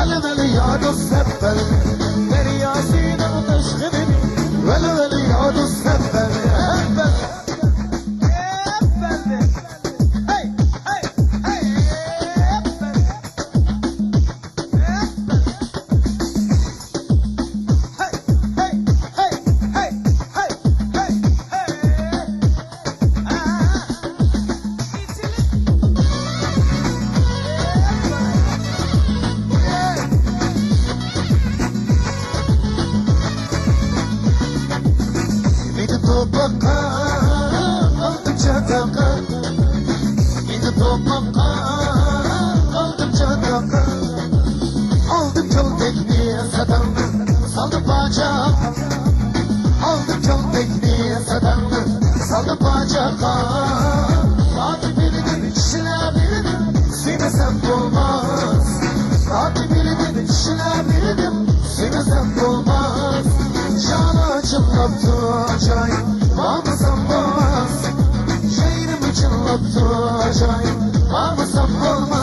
Veli veli ya dost hep beni Deryasıyla aşkı beni Veli veli ya dost hep beni Hep beni Hep beni Hey hey hey Hep beni Hep beni Hey hey hey hey hey hey hey Topaka aldım çataka Yine topaka aldım çataka Aldım çol tekniğe satandı saldım bacak Aldım çol tekniğe satandı saldım bacaka Fatih bildim işine bildim Sinesem olmaz Fatih bildim işine bildim Sinesem olmaz Canı çınlattı acayip Bağmasam olmaz Şehrimi çınlattı acayip Bağmasam olmaz